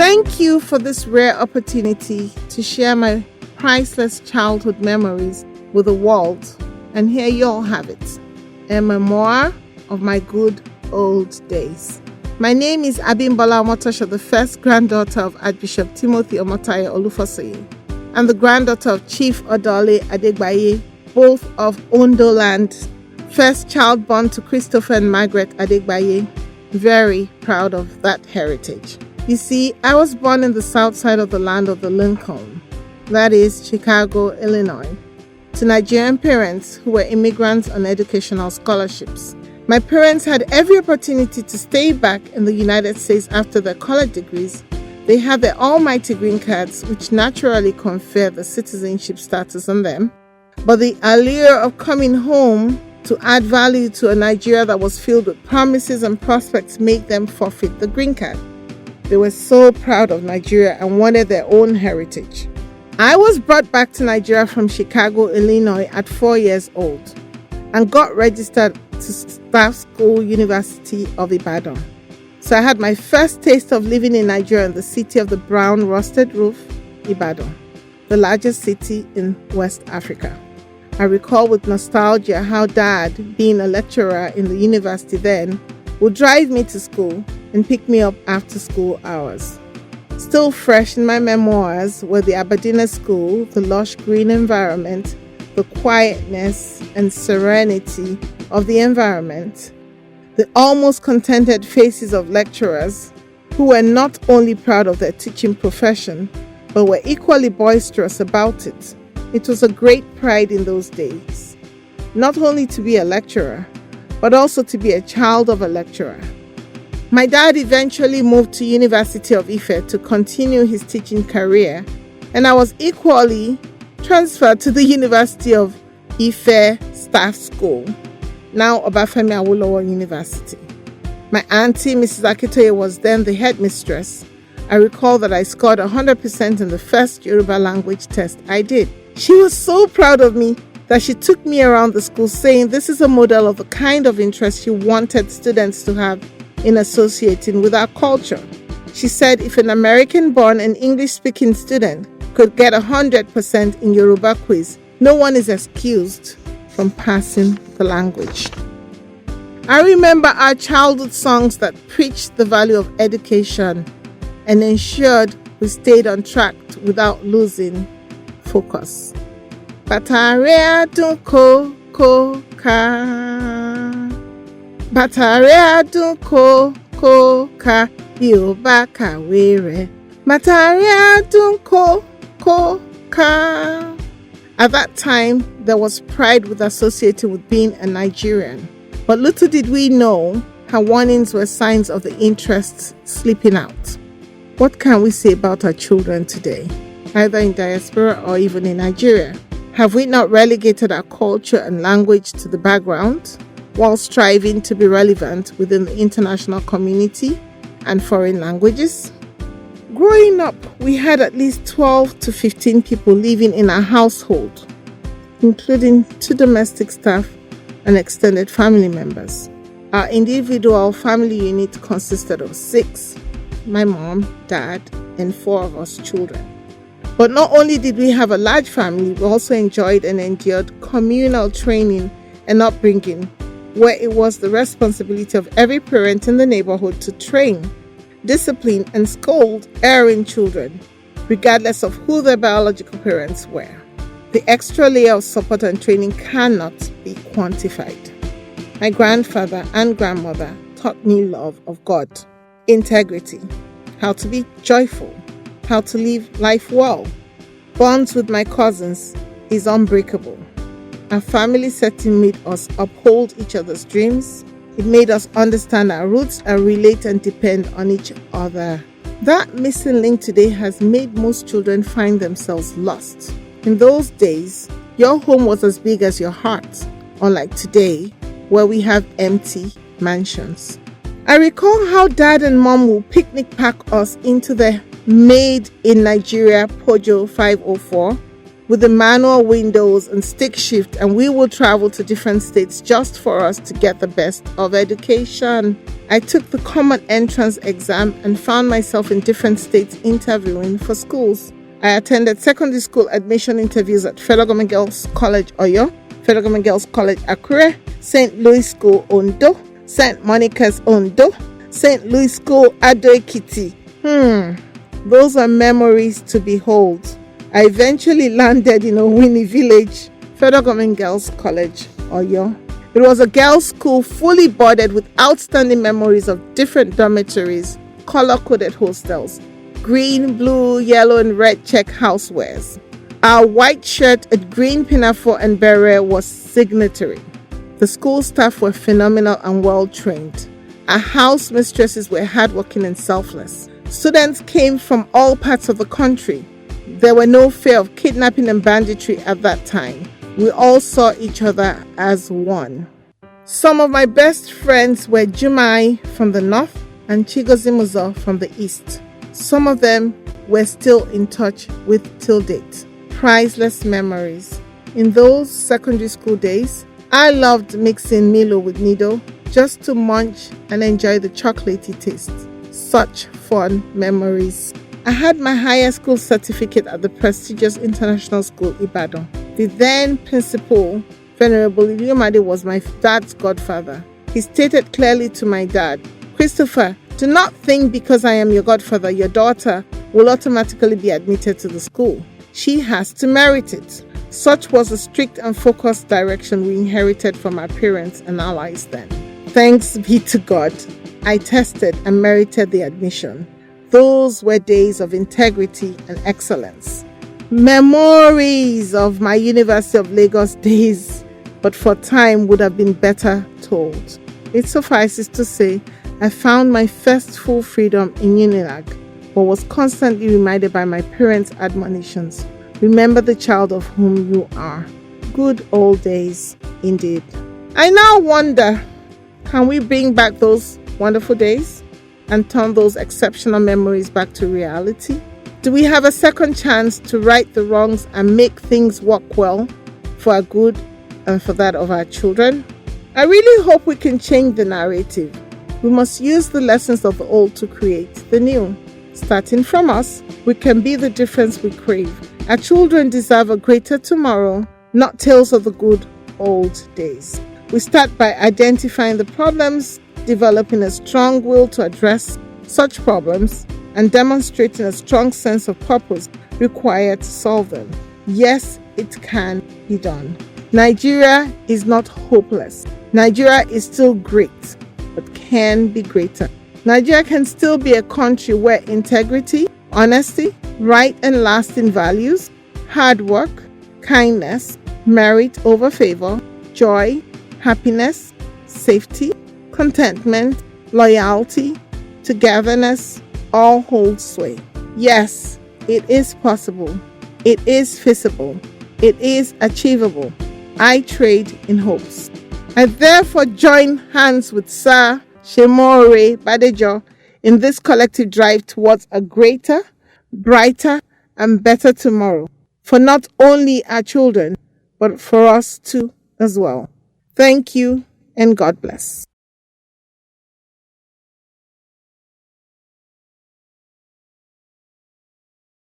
Thank you for this rare opportunity to share my priceless childhood memories with the world. And here you all have it, a memoir of my good old days. My name is Abimbola Omotoso, the first granddaughter of Archbishop Timothy Omotayo Olufosoye and the granddaughter of Chief Odole Adegbaye, both of Ondo land. First child born to Christopher and Margaret Adegbaye. Very proud of that heritage. You see, I was born in the south side of the land of the Lincoln, that is Chicago, Illinois, to Nigerian parents who were immigrants on educational scholarships. My parents had every opportunity to stay back in the United States after their college degrees. They had their almighty green cards, which naturally confer the citizenship status on them. But the allure of coming home to add value to a Nigeria that was filled with promises and prospects made them forfeit the green card. They were so proud of Nigeria and wanted their own heritage. I was brought back to Nigeria from Chicago, Illinois at 4 years old and got registered to Staff School University of Ibadan. So I had my first taste of living in Nigeria in the city of the brown rusted roof, Ibadan, the largest city in West Africa. I recall with nostalgia how Dad, being a lecturer in the university then, would drive me to school and pick me up after school hours. Still fresh in my memoirs were the Aberdeen School, the lush green environment, the quietness and serenity of the environment, the almost contented faces of lecturers who were not only proud of their teaching profession, but were equally boisterous about it. It was a great pride in those days, not only to be a lecturer, but also to be a child of a lecturer. My dad eventually moved to University of Ife to continue his teaching career, and I was equally transferred to the University of Ife Staff School, now Obafemi Awolowo University. My auntie, Mrs. Akitoye, was then the headmistress. I recall that I scored 100% in the first Yoruba language test I did. She was so proud of me that she took me around the school saying this is a model of the kind of interest she wanted students to have in associating with our culture. She said if an American-born and English-speaking student could get 100% in Yoruba quiz, no one is excused from passing the language. I remember our childhood songs that preached the value of education and ensured we stayed on track without losing focus. Batare adun ko ka. Batare adun ko ka. Bí o bá kàwé rẹ̀. Batare adun ko ka. At that time, there was pride associated with being a Nigerian. But little did we know how warnings were signs of the interests slipping out. What can we say about our children today, either in diaspora or even in Nigeria? Have we not relegated our culture and language to the background while striving to be relevant within the international community and foreign languages? Growing up, we had at least 12 to 15 people living in our household, including 2 domestic staff and extended family members. Our individual family unit consisted of 6, my mom, dad, and 4 of us children. But not only did we have a large family, we also enjoyed and endured communal training and upbringing, where it was the responsibility of every parent in the neighborhood to train, discipline, and scold erring children, regardless of who their biological parents were. The extra layer of support and training cannot be quantified. My grandfather and grandmother taught me love of God, integrity, how to be joyful, how to live life well. Bonds with my cousins is unbreakable. Our family setting made us uphold each other's dreams. It made us understand our roots and relate and depend on each other. That missing link today has made most children find themselves lost. In those days, your home was as big as your heart, unlike today, where we have empty mansions. I recall how Dad and Mom would picnic pack us into the made in Nigeria Peugeot 504 with the manual windows and stick shift, and we would travel to different states just for us to get the best of education. I took the common entrance exam and found myself in different states interviewing for schools. I attended secondary school admission interviews at Federal Government Girls College Oyo, Federal Government Girls College Akure, St. Louis School Ondo, St. Monica's Ondo, St. Louis School Ado Ekiti. Those are memories to behold. I eventually landed in Owini Village, Federal Government Girls College, Oyo. It was a girls' school fully boarded with outstanding memories of different dormitories, color-coded hostels, green, blue, yellow, and red check housewares. Our white shirt at green pinafore and beret was signatory. The school staff were phenomenal and well-trained. Our house mistresses were hardworking and selfless. Students came from all parts of the country. There were no fear of kidnapping and banditry at that time. We all saw each other as one. Some of my best friends were Jumai from the north and Chigozimuzo from the east. Some of them we're still in touch with till date. Priceless memories. In those secondary school days, I loved mixing Milo with Nido just to munch and enjoy the chocolatey taste. Such fun memories. I had my higher school certificate at the prestigious International School Ibadan. The then principal, Venerable Iliomade, was my dad's godfather. He stated clearly to my dad, "Christopher, do not think because I am your godfather, your daughter will automatically be admitted to the school. She has to merit it." Such was the strict and focused direction we inherited from our parents and allies then. Thanks be to God, I tested and merited the admission. Those were days of integrity and excellence. Memories of my University of Lagos days, but for time would have been better told. It suffices to say, I found my first full freedom in Unilag, but was constantly reminded by my parents' admonitions. Remember the child of whom you are. Good old days, indeed. I now wonder, can we bring back those wonderful days and turn those exceptional memories back to reality? Do we have a second chance to right the wrongs and make things work well for our good and for that of our children? I really hope we can change the narrative. We must use the lessons of the old to create the new. Starting from us, we can be the difference we crave. Our children deserve a greater tomorrow, not tales of the good old days. We start by identifying the problems, developing a strong will to address such problems, and demonstrating a strong sense of purpose required to solve them. Yes, it can be done. Nigeria is not hopeless. Nigeria is still great, but can be greater. Nigeria can still be a country where integrity, honesty, right and lasting values, hard work, kindness, merit over favor, joy, happiness, safety, contentment, loyalty, togetherness, all hold sway. Yes, it is possible. It is feasible. It is achievable. I trade in hopes. I therefore join hands with Sir Shemore Badejo in this collective drive towards a greater, brighter, and better tomorrow for not only our children, but for us too as well. Thank you and God bless.